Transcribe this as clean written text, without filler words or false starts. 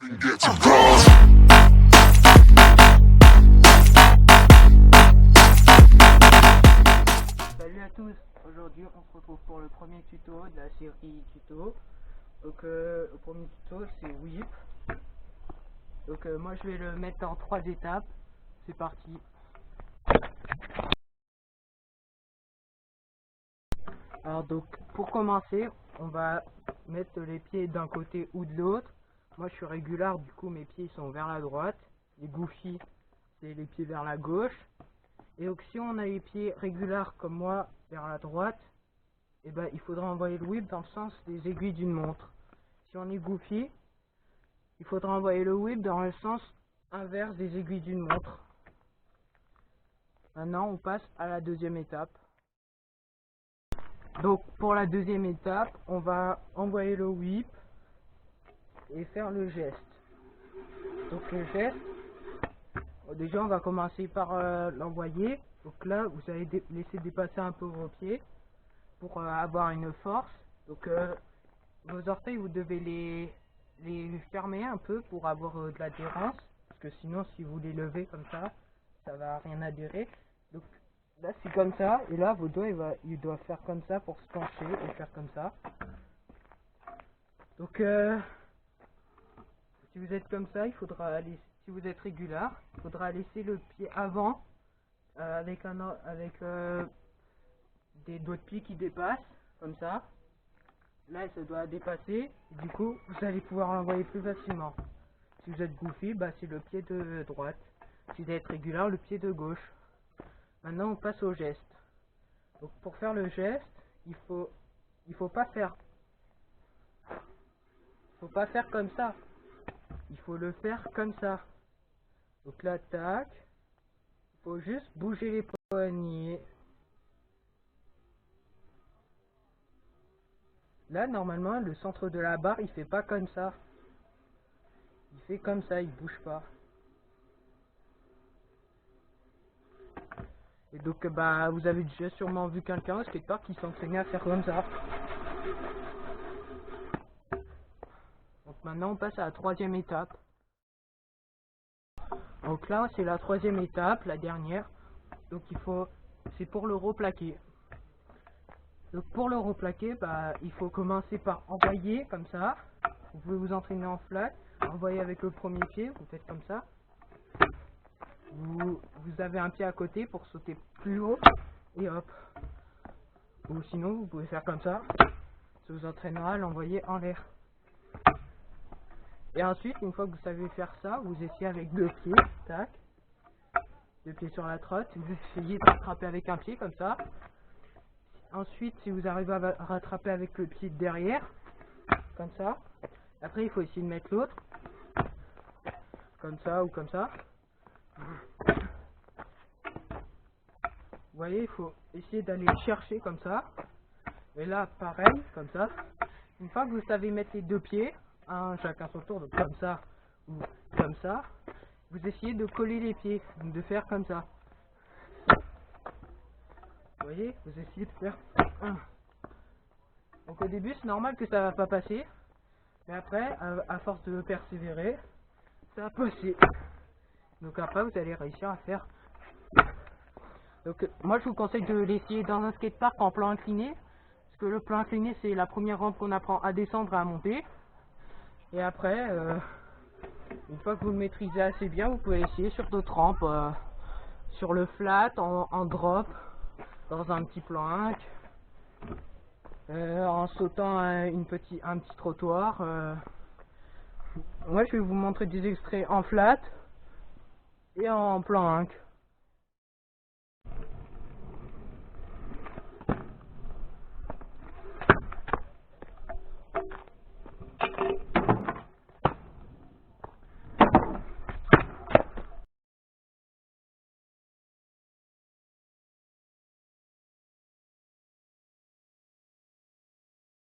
Get some calls. Salut à tous, aujourd'hui on se retrouve pour le premier tuto de la série tuto. Donc le premier tuto c'est whip. Donc moi je vais le mettre en 3 étapes. C'est parti. Alors donc pour commencer on va mettre les pieds d'un côté ou de l'autre. Moi je suis régulier, du coup mes pieds sont vers la droite. Les goofy c'est les pieds vers la gauche. Et donc si on a les pieds réguliers comme moi vers la droite, et ben il faudra envoyer le whip dans le sens des aiguilles d'une montre. Si on est goofy, il faudra envoyer le whip dans le sens inverse des aiguilles d'une montre. Maintenant on passe à la deuxième étape. Donc pour la deuxième étape, on va envoyer le whip et faire le geste. Donc le geste, déjà on va commencer par l'envoyer. Donc là vous allez laisser dépasser un peu vos pieds pour avoir une force. Donc vos orteils vous devez les fermer un peu pour avoir de l'adhérence, parce que sinon si vous les levez comme ça va rien adhérer. Donc là c'est comme ça, et là vos doigts ils doivent faire comme ça pour se pencher et faire comme ça. Donc si vous êtes comme ça, il faudra aller, si vous êtes régulier, il faudra laisser le pied avant avec des doigts de pied qui dépassent comme ça. Là ça doit dépasser, et du coup vous allez pouvoir l'envoyer plus facilement. Si vous êtes goofy, bah c'est le pied de droite. Si vous êtes régulier, le pied de gauche. Maintenant on passe au geste. Donc pour faire le geste, il faut pas faire comme ça. Il faut le faire comme ça. Donc là tac, il faut juste bouger les poignets. Là normalement le centre de la barre il fait pas comme ça. Il fait comme ça, il bouge pas. Et donc bah vous avez déjà sûrement vu quelqu'un quelque part qui s'entraînait à faire comme ça. Donc maintenant on passe à la troisième étape. Donc là c'est la troisième étape, la dernière. Donc c'est pour le replaqué. Donc pour le replaqué, bah il faut commencer par envoyer comme ça. Vous pouvez vous entraîner en flat, envoyer avec le premier pied, vous faites comme ça. Vous avez un pied à côté pour sauter plus haut et hop. Ou sinon vous pouvez faire comme ça. Ça vous entraînera à l'envoyer en l'air. Et ensuite, une fois que vous savez faire ça, vous essayez avec deux pieds, tac, deux pieds sur la trotte, vous essayez de rattraper avec un pied comme ça. Ensuite, si vous arrivez à rattraper avec le pied de derrière, comme ça, après il faut essayer de mettre l'autre, comme ça ou comme ça. Vous voyez, il faut essayer d'aller chercher comme ça. Et là, pareil, comme ça. Une fois que vous savez mettre les deux pieds, chacun son tour, donc comme ça ou comme ça, vous essayez de coller les pieds, donc de faire comme ça. Vous voyez, vous essayez de faire un. Donc au début c'est normal que ça va pas passer, mais après à force de persévérer, ça va passer. Donc après vous allez réussir à faire. Donc moi je vous conseille de l'essayer dans un skatepark en plan incliné, parce que le plan incliné c'est la première rampe qu'on apprend à descendre et à monter. Et après, une fois que vous le maîtrisez assez bien, vous pouvez essayer sur d'autres rampes, sur le flat, en drop, dans un petit plan inc, en sautant un petit trottoir. Moi je vais vous montrer des extraits en flat et en plan inc.